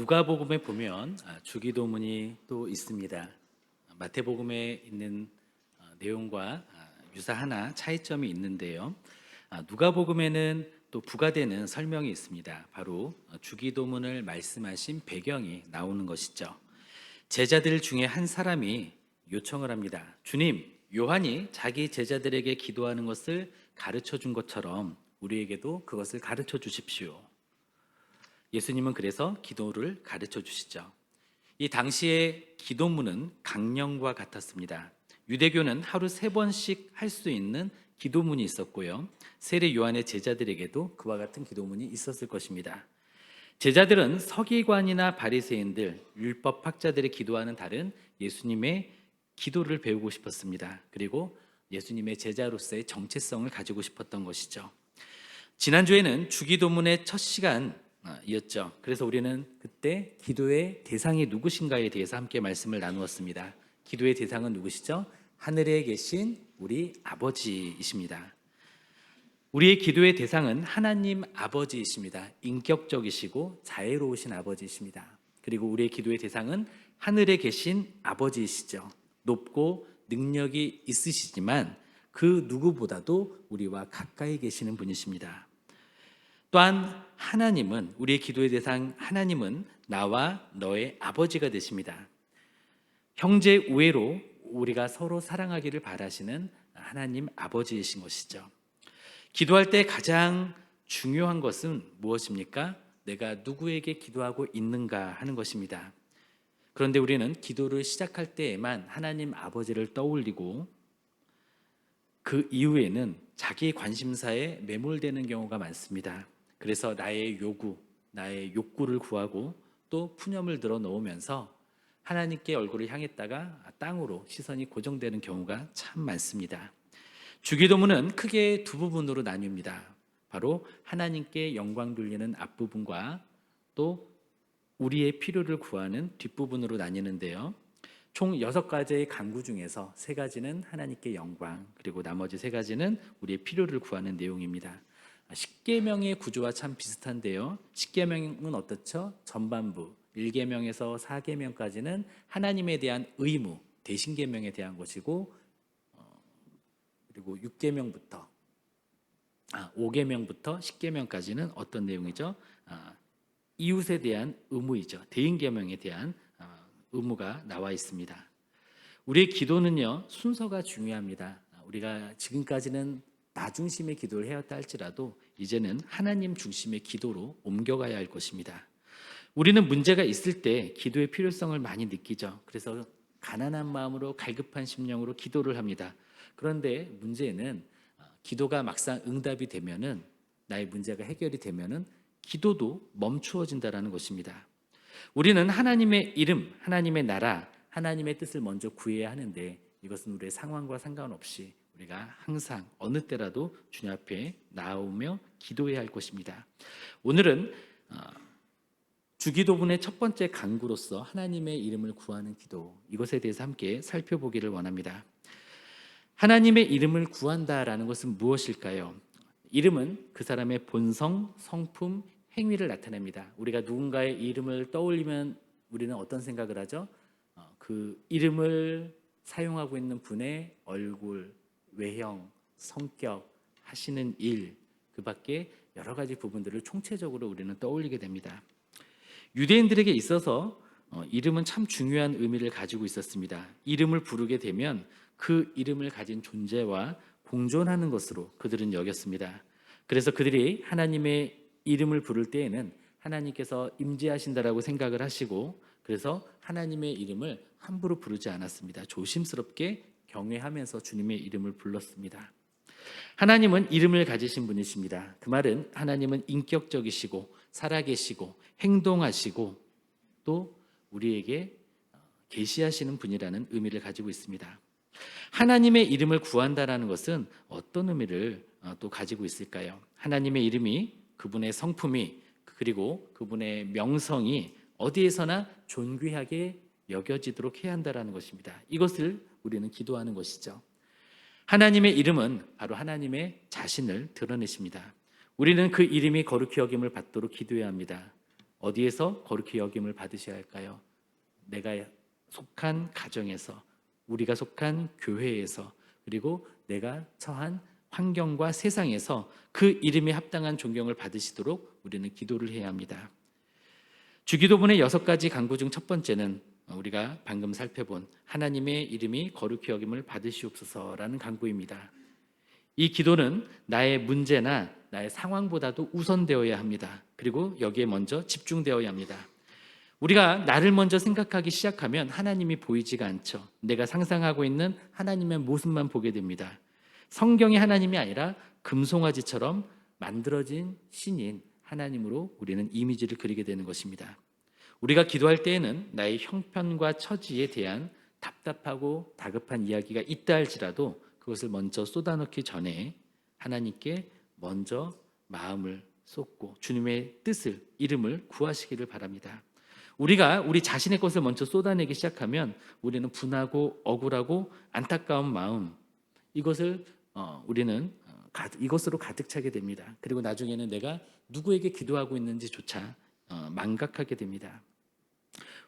누가복음에 보면 주기도문이 또 있습니다. 마태복음에 있는 내용과 유사하나 차이점이 있는데요. 누가복음에는 또 부가되는 설명이 있습니다. 바로 주기도문을 말씀하신 배경이 나오는 것이죠. 제자들 중에 한 사람이 요청을 합니다. 주님, 요한이 자기 제자들에게 기도하는 것을 가르쳐 준 것처럼 우리에게도 그것을 가르쳐 주십시오. 예수님은 그래서 기도를 가르쳐 주시죠. 이 당시의 기도문은 강령과 같았습니다. 유대교는 하루 3번씩 할 수 있는 기도문이 있었고요. 세례 요한의 제자들에게도 그와 같은 기도문이 있었을 것입니다. 제자들은 서기관이나 바리새인들, 율법 학자들의 기도와는 다른 예수님의 기도를 배우고 싶었습니다. 그리고 예수님의 제자로서의 정체성을 가지고 싶었던 것이죠. 지난주에는 주기도문의 첫 시간이었죠. 그래서 우리는 그때 기도의 대상이 누구신가에 대해서 함께 말씀을 나누었습니다. 기도의 대상은 누구시죠? 하늘에 계신 우리 아버지이십니다. 우리의 기도의 대상은 하나님 아버지이십니다. 인격적이시고 자애로우신 아버지이십니다. 그리고 우리의 기도의 대상은 하늘에 계신 아버지이시죠. 높고 능력이 있으시지만 그 누구보다도 우리와 가까이 계시는 분이십니다. 또한 하나님은, 우리의 기도의 대상 하나님은 나와 너의 아버지가 되십니다. 형제 우애로 우리가 서로 사랑하기를 바라시는 하나님 아버지이신 것이죠. 기도할 때 가장 중요한 것은 무엇입니까? 내가 누구에게 기도하고 있는가 하는 것입니다. 그런데 우리는 기도를 시작할 때에만 하나님 아버지를 떠올리고 그 이후에는 자기 관심사에 매몰되는 경우가 많습니다. 그래서 나의 요구, 나의 욕구를 구하고 또 푸념을 들어 놓으면서 하나님께 얼굴을 향했다가 땅으로 시선이 고정되는 경우가 참 많습니다. 주기도문은 크게 두 부분으로 나뉩니다. 바로 하나님께 영광 돌리는 앞부분과 또 우리의 필요를 구하는 뒷부분으로 나뉘는데요. 총 6가지의 간구 중에서 3가지는 하나님께 영광, 그리고 나머지 3가지는 우리의 필요를 구하는 내용입니다. 십계명의 구조와 참 비슷한데요. 십계명은 어떻죠? 전반부, 1계명에서 4계명까지는 하나님에 대한 의무, 대신계명에 대한 것이고, 그리고 6계명부터 5계명부터 10계명까지는 어떤 내용이죠? 이웃에 대한 의무이죠. 대인계명에 대한 의무가 나와 있습니다. 우리의 기도는요, 순서가 중요합니다. 우리가 지금까지는 나 중심의 기도를 해왔다 할지라도 이제는 하나님 중심의 기도로 옮겨가야 할 것입니다. 우리는 문제가 있을 때 기도의 필요성을 많이 느끼죠. 그래서 가난한 마음으로 갈급한 심령으로 기도를 합니다. 그런데 문제는 기도가 막상 응답이 되면은, 나의 문제가 해결이 되면은 기도도 멈추어진다라는 것입니다. 우리는 하나님의 이름, 하나님의 나라, 하나님의 뜻을 먼저 구해야 하는데 이것은 우리의 상황과 상관없이 우리가 항상 어느 때라도 주님 앞에 나오며 기도해야 할 것입니다. 오늘은 주기도문의 첫 번째 간구로서 하나님의 이름을 구하는 기도, 이것에 대해서 함께 살펴보기를 원합니다. 하나님의 이름을 구한다라는 것은 무엇일까요? 이름은 그 사람의 본성, 성품, 행위를 나타냅니다. 우리가 누군가의 이름을 떠올리면 우리는 어떤 생각을 하죠? 그 이름을 사용하고 있는 분의 얼굴, 외형, 성격, 하시는 일, 그 밖에 여러 가지 부분들을 총체적으로 우리는 떠올리게 됩니다. 유대인들에게 있어서 이름은 참 중요한 의미를 가지고 있었습니다. 이름을 부르게 되면 그 이름을 가진 존재와 공존하는 것으로 그들은 여겼습니다. 그래서 그들이 하나님의 이름을 부를 때에는 하나님께서 임재하신다라고 생각을 하시고, 그래서 하나님의 이름을 함부로 부르지 않았습니다. 조심스럽게 경외하면서 주님의 이름을 불렀습니다. 하나님은 이름을 가지신 분이십니다. 그 말은 하나님은 인격적이시고 살아계시고 행동하시고 또 우리에게 계시하시는 분이라는 의미를 가지고 있습니다. 하나님의 이름을 구한다라는 것은 어떤 의미를 또 가지고 있을까요? 하나님의 이름이, 그분의 성품이, 그리고 그분의 명성이 어디에서나 존귀하게 여겨지도록 해야 한다는 것입니다. 이것을 우리는 기도하는 것이죠. 하나님의 이름은 바로 하나님의 자신을 드러내십니다. 우리는 그 이름이 거룩히 여김을 받도록 기도해야 합니다. 어디에서 거룩히 여김을 받으셔야 할까요? 내가 속한 가정에서, 우리가 속한 교회에서, 그리고 내가 처한 환경과 세상에서 그 이름에 합당한 존경을 받으시도록 우리는 기도를 해야 합니다. 주기도문의 6가지 간구 중 첫 번째는 우리가 방금 살펴본 하나님의 이름이 거룩히 여김을 받으시옵소서라는 간구입니다. 이 기도는 나의 문제나 나의 상황보다도 우선되어야 합니다. 그리고 여기에 먼저 집중되어야 합니다. 우리가 나를 먼저 생각하기 시작하면 하나님이 보이지가 않죠. 내가 상상하고 있는 하나님의 모습만 보게 됩니다. 성경의 하나님이 아니라 금송아지처럼 만들어진 신인 하나님으로 우리는 이미지를 그리게 되는 것입니다. 우리가 기도할 때에는 나의 형편과 처지에 대한 답답하고 다급한 이야기가 있다 할지라도 그것을 먼저 쏟아넣기 전에 하나님께 먼저 마음을 쏟고 주님의 뜻을, 이름을 구하시기를 바랍니다. 우리가 우리 자신의 것을 먼저 쏟아내기 시작하면 우리는 분하고 억울하고 안타까운 마음, 이것을 우리는 이것으로 가득 차게 됩니다. 그리고 나중에는 내가 누구에게 기도하고 있는지조차 망각하게 됩니다.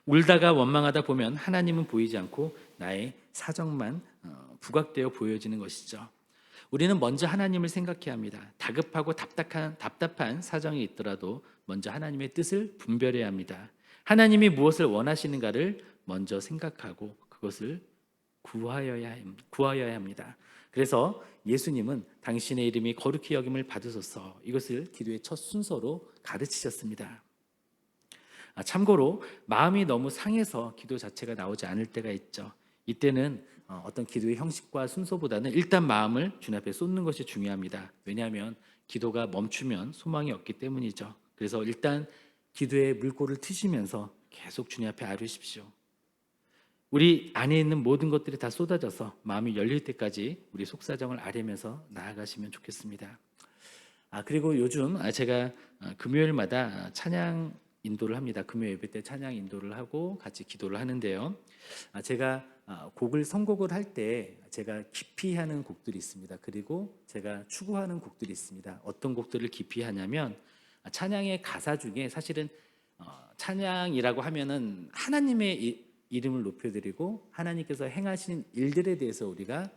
울다가 원망하다 보면 하나님은 보이지 않고 나의 사정만 부각되어 보여지는 것이죠. 우리는 먼저 하나님을 생각해야 합니다. 다급하고 답답한 사정이 있더라도 먼저 하나님의 뜻을 분별해야 합니다. 하나님이 무엇을 원하시는가를 먼저 생각하고 그것을 구하여야 합니다. 그래서 예수님은 당신의 이름이 거룩히 여김을 받으소서, 이것을 기도의 첫 순서로 가르치셨습니다. 참고로 마음이 너무 상해서 기도 자체가 나오지 않을 때가 있죠. 이때는 어떤 기도의 형식과 순서보다는 일단 마음을 주님 앞에 쏟는 것이 중요합니다. 왜냐하면 기도가 멈추면 소망이 없기 때문이죠. 그래서 일단 기도의 물꼬를 트시면서 계속 주님 앞에 아뢰십시오. 우리 안에 있는 모든 것들이 다 쏟아져서 마음이 열릴 때까지 우리 속사정을 아뢰면서 나아가시면 좋겠습니다. 그리고 요즘 제가 금요일마다 찬양 인도를 합니다. 금요 예배 때 찬양 인도를 하고 같이 기도를 하는데요. 제가 곡을 선곡을 할 때 제가 깊이 하는 곡들이 있습니다. 그리고 제가 추구하는 곡들이 있습니다. 어떤 곡들을 깊이 하냐면 찬양의 가사 중에 사실은 찬양이라고 하면은 하나님의 이름을 높여드리고 하나님께서 행하신 일들에 대해서 우리가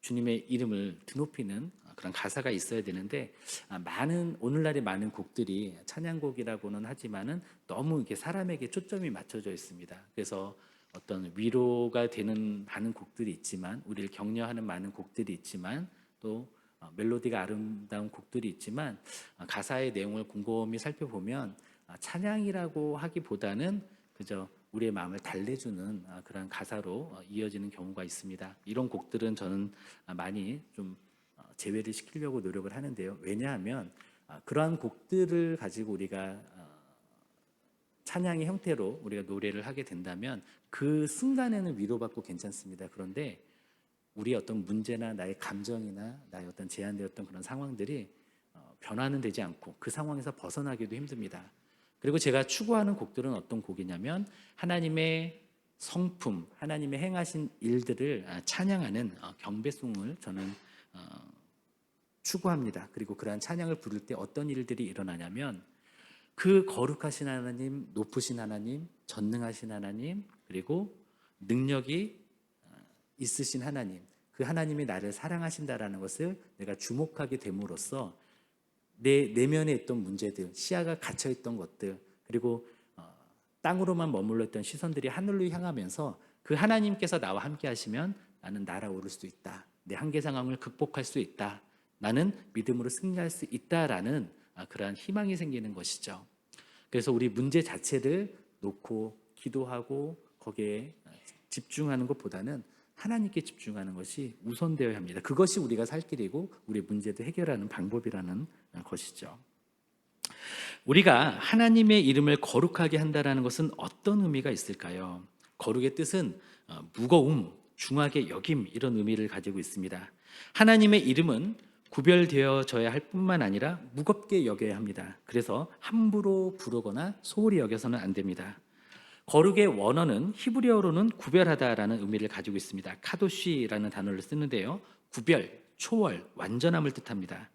주님의 이름을 드높이는 그런 가사가 있어야 되는데 오늘날의 많은 곡들이 찬양곡이라고는 하지만은 너무 이렇게 사람에게 초점이 맞춰져 있습니다. 그래서 어떤 위로가 되는 많은 곡들이 있지만, 우리를 격려하는 많은 곡들이 있지만, 또 멜로디가 아름다운 곡들이 있지만 가사의 내용을 곰곰이 살펴보면 찬양이라고 하기보다는 그저 우리의 마음을 달래주는 그런 가사로 이어지는 경우가 있습니다. 이런 곡들은 저는 많이 좀 제외를 시키려고 노력을 하는데요. 왜냐하면 그러한 곡들을 가지고 우리가 찬양의 형태로 우리가 노래를 하게 된다면 그 순간에는 위로받고 괜찮습니다. 그런데 우리의 어떤 문제나 나의 감정이나 나의 어떤 제한되었던 그런 상황들이 변화는 되지 않고 그 상황에서 벗어나기도 힘듭니다. 그리고 제가 추구하는 곡들은 어떤 곡이냐면 하나님의 성품, 하나님의 행하신 일들을 찬양하는 경배송을 저는 추구합니다. 그리고 그러한 찬양을 부를 때 어떤 일들이 일어나냐면 그 거룩하신 하나님, 높으신 하나님, 전능하신 하나님, 그리고 능력이 있으신 하나님, 그 하나님이 나를 사랑하신다라는 것을 내가 주목하게 됨으로써 내 내면에 있던 문제들, 시야가 갇혀있던 것들, 그리고 땅으로만 머물러 있던 시선들이 하늘로 향하면서 그 하나님께서 나와 함께 하시면 나는 날아오를 수 있다, 내 한계 상황을 극복할 수 있다, 나는 믿음으로 승리할 수 있다라는 그러한 희망이 생기는 것이죠. 그래서 우리 문제 자체를 놓고 기도하고 거기에 집중하는 것보다는 하나님께 집중하는 것이 우선되어야 합니다. 그것이 우리가 살 길이고 우리의 문제도 해결하는 방법이라는 것이죠. 우리가 하나님의 이름을 거룩하게 한다는 것은 어떤 의미가 있을까요? 거룩의 뜻은 무거움, 중하게 여김, 이런 의미를 가지고 있습니다. 하나님의 이름은 구별되어져야 할 뿐만 아니라 무겁게 여겨야 합니다. 그래서 함부로 부르거나 소홀히 여겨서는 안 됩니다. 거룩의 원어는 히브리어로는 구별하다라는 의미를 가지고 있습니다. 카도시라는 단어를 쓰는데요. 구별, 초월, 완전함을 뜻합니다.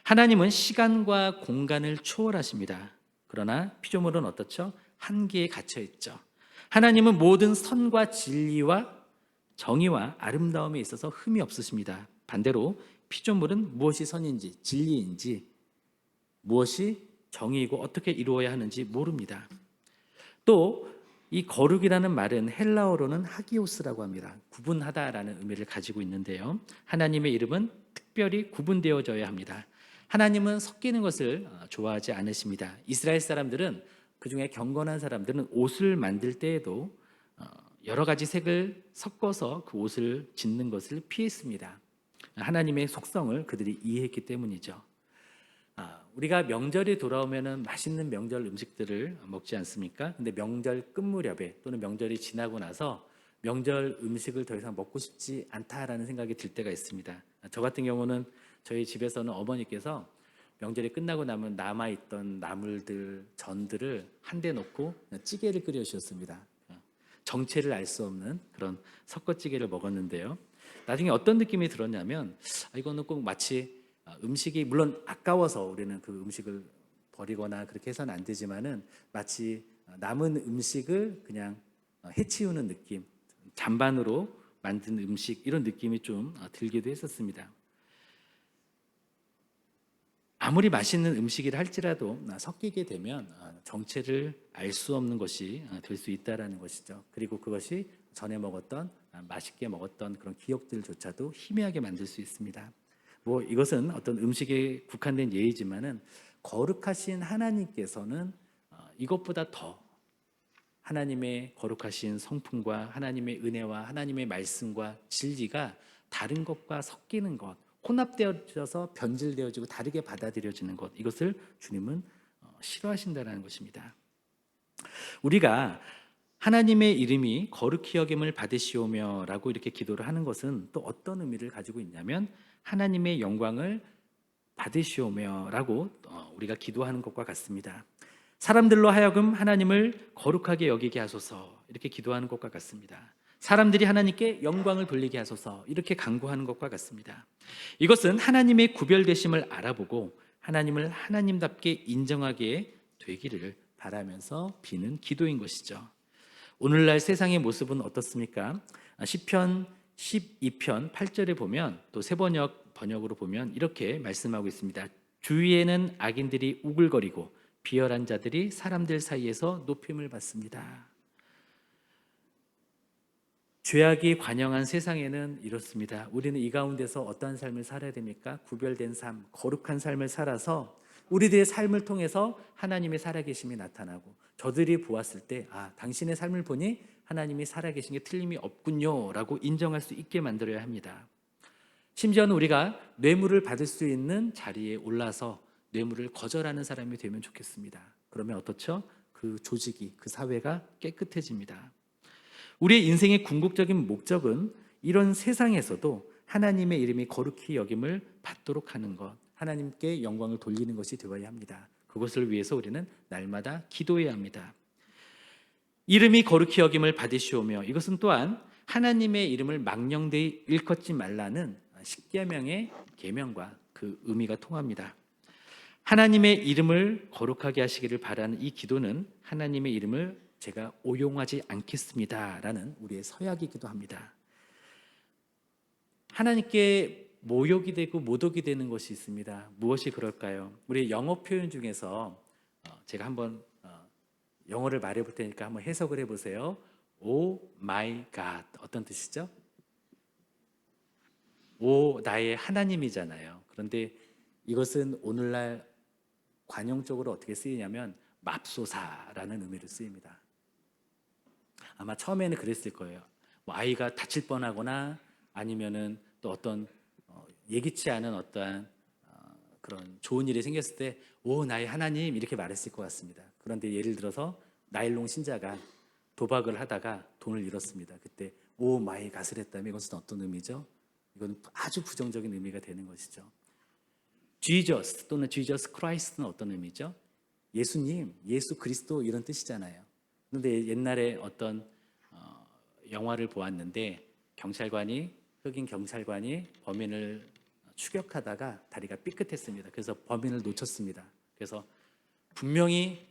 하나님은 시간과 공간을 초월하십니다. 그러나 피조물은 어떻죠? 한계에 갇혀 있죠. 하나님은 모든 선과 진리와 정의와 아름다움에 있어서 흠이 없으십니다. 반대로 피조물은 무엇이 선인지 진리인지 무엇이 정의이고 어떻게 이루어야 하는지 모릅니다. 또 이 거룩이라는 말은 헬라어로는 하기오스라고 합니다. 구분하다라는 의미를 가지고 있는데요. 하나님의 이름은 특별히 구분되어져야 합니다. 하나님은 섞이는 것을 좋아하지 않으십니다. 이스라엘 사람들은, 그중에 경건한 사람들은 옷을 만들 때에도 여러 가지 색을 섞어서 그 옷을 짓는 것을 피했습니다. 하나님의 속성을 그들이 이해했기 때문이죠. 우리가 명절이 돌아오면은 맛있는 명절 음식들을 먹지 않습니까? 근데 명절 끝 무렵에 또는 명절이 지나고 나서 명절 음식을 더 이상 먹고 싶지 않다라는 생각이 들 때가 있습니다. 저 같은 경우는 저희 집에서는 어머니께서 명절이 끝나고 나면 남아있던 나물들, 전들을 한데 놓고 찌개를 끓여 주셨습니다. 정체를 알 수 없는 그런 섞어찌개를 먹었는데요. 나중에 어떤 느낌이 들었냐면 이거는 꼭 마치 음식이, 물론 아까워서 우리는 그 음식을 버리거나 그렇게 해서는 안 되지만은 마치 남은 음식을 그냥 해치우는 느낌, 잔반으로 만든 음식, 이런 느낌이 좀 들기도 했었습니다. 아무리 맛있는 음식이라 할지라도 섞이게 되면 정체를 알 수 없는 것이 될 수 있다라는 것이죠. 그리고 그것이 전에 먹었던 맛있게 먹었던 그런 기억들조차도 희미하게 만들 수 있습니다. 이것은 어떤 음식에 국한된 예이지만은 거룩하신 하나님께서는 이것보다 더 하나님의 거룩하신 성품과 하나님의 은혜와 하나님의 말씀과 진리가 다른 것과 섞이는 것, 혼합되어져서 변질되어지고 다르게 받아들여지는 것, 이것을 주님은 싫어하신다는 것입니다. 우리가 하나님의 이름이 거룩히 여김을 받으시오며 라고 이렇게 기도를 하는 것은 또 어떤 의미를 가지고 있냐면, 하나님의 영광을 받으시오며 라고 우리가 기도하는 것과 같습니다. 사람들로 하여금 하나님을 거룩하게 여기게 하소서, 이렇게 기도하는 것과 같습니다. 사람들이 하나님께 영광을 돌리게 하소서, 이렇게 간구하는 것과 같습니다. 이것은 하나님의 구별되심을 알아보고 하나님을 하나님답게 인정하게 되기를 바라면서 비는 기도인 것이죠. 오늘날 세상의 모습은 어떻습니까? 시편 12편 8절에 보면, 또 번역으로 보면 이렇게 말씀하고 있습니다. 주위에는 악인들이 우글거리고 비열한 자들이 사람들 사이에서 높임을 받습니다. 죄악이 관영한 세상에는 이렇습니다. 우리는 이 가운데서 어떠한 삶을 살아야 됩니까? 구별된 삶, 거룩한 삶을 살아서 우리들의 삶을 통해서 하나님의 살아계심이 나타나고, 저들이 보았을 때 당신의 삶을 보니 하나님이 살아계신 게 틀림이 없군요 라고 인정할 수 있게 만들어야 합니다. 심지어는 우리가 뇌물을 받을 수 있는 자리에 올라서 뇌물을 거절하는 사람이 되면 좋겠습니다. 그러면 어떻죠? 그 조직이, 그 사회가 깨끗해집니다. 우리의 인생의 궁극적인 목적은 이런 세상에서도 하나님의 이름이 거룩히 여김을 받도록 하는 것, 하나님께 영광을 돌리는 것이 되어야 합니다. 그것을 위해서 우리는 날마다 기도해야 합니다. 이름이 거룩히 여김을 받으시오며, 이것은 또한 하나님의 이름을 망령되이 일컫지 말라는 십계명의 계명과 그 의미가 통합니다. 하나님의 이름을 거룩하게 하시기를 바라는 이 기도는 하나님의 이름을 제가 오용하지 않겠습니다 라는 우리의 서약이기도 합니다. 하나님께 모욕이 되고 모독이 되는 것이 있습니다. 무엇이 그럴까요? 우리 영어 표현 중에서 제가 한번 영어를 말해 볼 테니까 한번 해석을 해보세요. Oh my God, 어떤 뜻이죠? 오, 나의 하나님이잖아요. 그런데 이것은 오늘날 관용적으로 어떻게 쓰이냐면 맙소사라는 의미로 쓰입니다. 아마 처음에는 그랬을 거예요. 아이가 다칠 뻔하거나 아니면은 또 어떤 예기치 않은 어떠한 그런 좋은 일이 생겼을 때, 오, 나의 하나님, 이렇게 말했을 것 같습니다. 그런데 예를 들어서 나일론 신자가 도박을 하다가 돈을 잃었습니다. 그때 오 마이 갓을 했다면 이것은 어떤 의미죠? 이건 아주 부정적인 의미가 되는 것이죠. Jesus 또는 Jesus Christ는 어떤 의미죠? 예수님, 예수 그리스도, 이런 뜻이잖아요. 그런데 옛날에 어떤 영화를 보았는데 흑인 경찰관이 범인을 추격하다가 다리가 삐끗했습니다. 그래서 범인을 놓쳤습니다. 그래서 분명히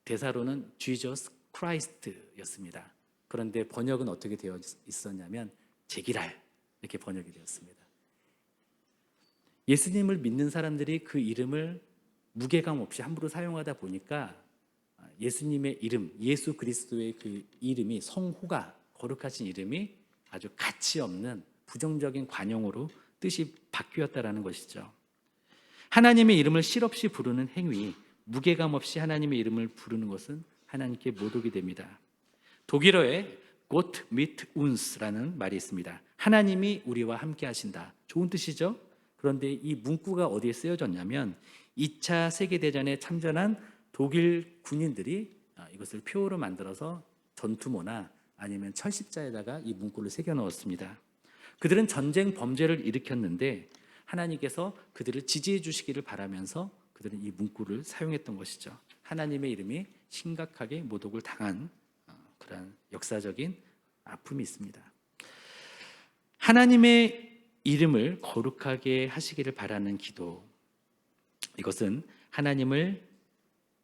대사로는 Jesus Christ였습니다. 그런데 번역은 어떻게 되어 있었냐면 제기랄 이렇게 번역이 되었습니다. 예수님을 믿는 사람들이 그 이름을 무게감 없이 함부로 사용하다 보니까 예수님의 이름, 예수 그리스도의 그 이름이 성호가 거룩하신 이름이 아주 가치 없는 부정적인 관용으로 뜻이 바뀌었다라는 것이죠. 하나님의 이름을 실없이 부르는 행위, 무게감 없이 하나님의 이름을 부르는 것은 하나님께 모독이 됩니다. 독일어에 Gott mit uns라는 말이 있습니다. 하나님이 우리와 함께 하신다. 좋은 뜻이죠? 그런데 이 문구가 어디에 쓰여졌냐면 2차 세계대전에 참전한 독일 군인들이 이것을 표어로 만들어서 전투모나 아니면 철십자에다가 이 문구를 새겨 넣었습니다. 그들은 전쟁 범죄를 일으켰는데 하나님께서 그들을 지지해 주시기를 바라면서 그들은 이 문구를 사용했던 것이죠. 하나님의 이름이 심각하게 모독을 당한 그런 역사적인 아픔이 있습니다. 하나님의 이름을 거룩하게 하시기를 바라는 기도, 이것은 하나님을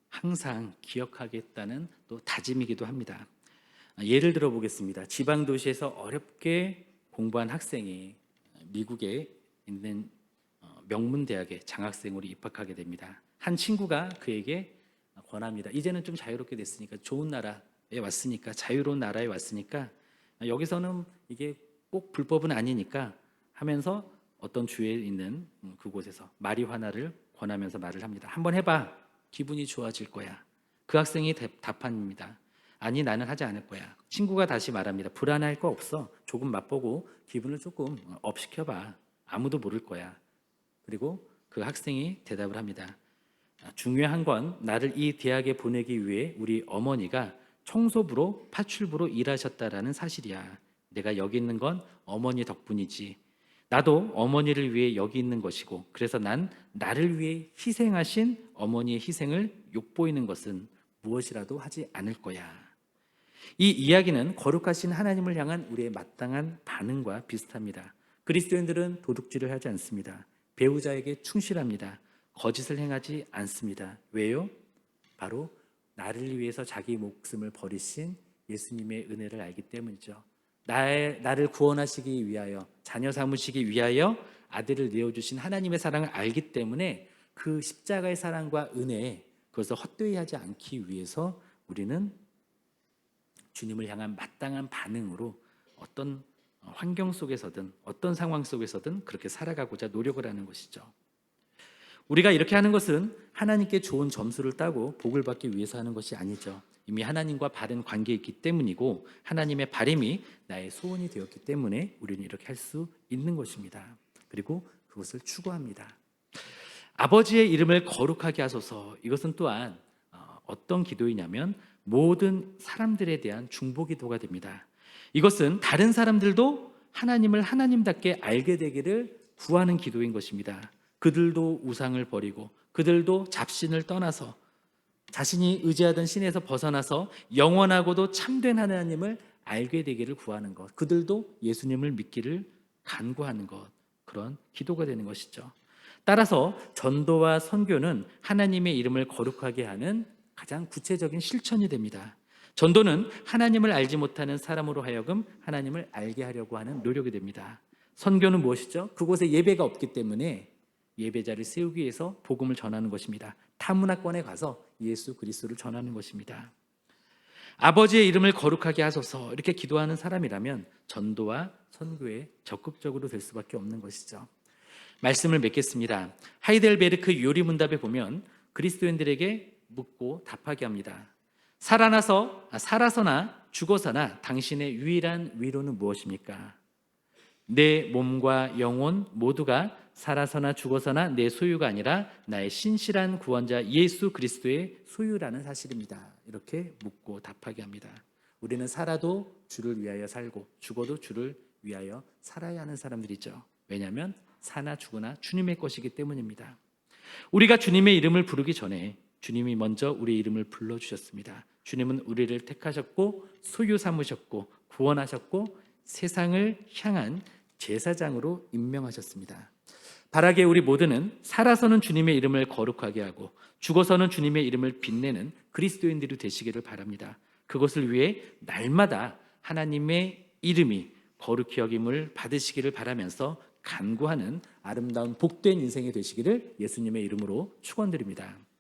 항상 기억하겠다는 또 다짐이기도 합니다. 예를 들어 보겠습니다. 지방 도시에서 어렵게 공부한 학생이 미국에 있는 명문 대학에 장학생으로 입학하게 됩니다. 한 친구가 그에게 권합니다. 이제는 좀 자유롭게 됐으니까, 좋은 나라에 왔으니까, 자유로운 나라에 왔으니까 여기서는 이게 꼭 불법은 아니니까 하면서 어떤 주에 있는 그곳에서 마리화나를 권하면서 말을 합니다. 한번 해봐. 기분이 좋아질 거야. 그 학생이 답합니다. 아니, 나는 하지 않을 거야. 친구가 다시 말합니다. 불안할 거 없어. 조금 맛보고 기분을 조금 업 시켜봐. 아무도 모를 거야. 그리고 그 학생이 대답을 합니다. 중요한 건 나를 이 대학에 보내기 위해 우리 어머니가 청소부로 파출부로 일하셨다라는 사실이야. 내가 여기 있는 건 어머니 덕분이지. 나도 어머니를 위해 여기 있는 것이고, 그래서 난 나를 위해 희생하신 어머니의 희생을 욕보이는 것은 무엇이라도 하지 않을 거야. 이 이야기는 거룩하신 하나님을 향한 우리의 마땅한 반응과 비슷합니다. 그리스도인들은 도둑질을 하지 않습니다. 배우자에게 충실합니다. 거짓을 행하지 않습니다. 왜요? 바로 나를 위해서 자기 목숨을 버리신 예수님의 은혜를 알기 때문이죠. 나를 구원하시기 위하여, 자녀 삼으시기 위하여 아들을 내어주신 하나님의 사랑을 알기 때문에 그 십자가의 사랑과 은혜, 그것을 헛되이 하지 않기 위해서 우리는 주님을 향한 마땅한 반응으로 어떤 환경 속에서든 어떤 상황 속에서든 그렇게 살아가고자 노력을 하는 것이죠. 우리가 이렇게 하는 것은 하나님께 좋은 점수를 따고 복을 받기 위해서 하는 것이 아니죠. 이미 하나님과 바른 관계에 있기 때문이고 하나님의 바람이 나의 소원이 되었기 때문에 우리는 이렇게 할 수 있는 것입니다. 그리고 그것을 추구합니다. 아버지의 이름을 거룩하게 하소서. 이것은 또한 어떤 기도이냐면 모든 사람들에 대한 중보 기도가 됩니다. 이것은 다른 사람들도 하나님을 하나님답게 알게 되기를 구하는 기도인 것입니다. 그들도 우상을 버리고 그들도 잡신을 떠나서 자신이 의지하던 신에서 벗어나서 영원하고도 참된 하나님을 알게 되기를 구하는 것, 그들도 예수님을 믿기를 간구하는 것, 그런 기도가 되는 것이죠. 따라서 전도와 선교는 하나님의 이름을 거룩하게 하는 가장 구체적인 실천이 됩니다. 전도는 하나님을 알지 못하는 사람으로 하여금 하나님을 알게 하려고 하는 노력이 됩니다. 선교는 무엇이죠? 그곳에 예배가 없기 때문에 예배자를 세우기 위해서 복음을 전하는 것입니다. 타문화권에 가서 예수 그리스도를 전하는 것입니다. 아버지의 이름을 거룩하게 하소서, 이렇게 기도하는 사람이라면 전도와 선교에 적극적으로 될 수밖에 없는 것이죠. 말씀을 맺겠습니다. 하이델베르크 요리문답에 보면 그리스도인들에게 묻고 답하게 합니다. 살아서나 죽어서나 당신의 유일한 위로는 무엇입니까? 내 몸과 영혼 모두가 살아서나 죽어서나 내 소유가 아니라 나의 신실한 구원자 예수 그리스도의 소유라는 사실입니다. 이렇게 묻고 답하게 합니다. 우리는 살아도 주를 위하여 살고 죽어도 주를 위하여 살아야 하는 사람들이죠. 왜냐하면 사나 죽으나 주님의 것이기 때문입니다. 우리가 주님의 이름을 부르기 전에 주님이 먼저 우리의 이름을 불러주셨습니다. 주님은 우리를 택하셨고 소유 삼으셨고 구원하셨고 세상을 향한 제사장으로 임명하셨습니다. 바라기에 우리 모두는 살아서는 주님의 이름을 거룩하게 하고 죽어서는 주님의 이름을 빛내는 그리스도인들이 되시기를 바랍니다. 그것을 위해 날마다 하나님의 이름이 거룩히 여김을 받으시기를 바라면서 간구하는 아름다운 복된 인생이 되시기를 예수님의 이름으로 축원드립니다.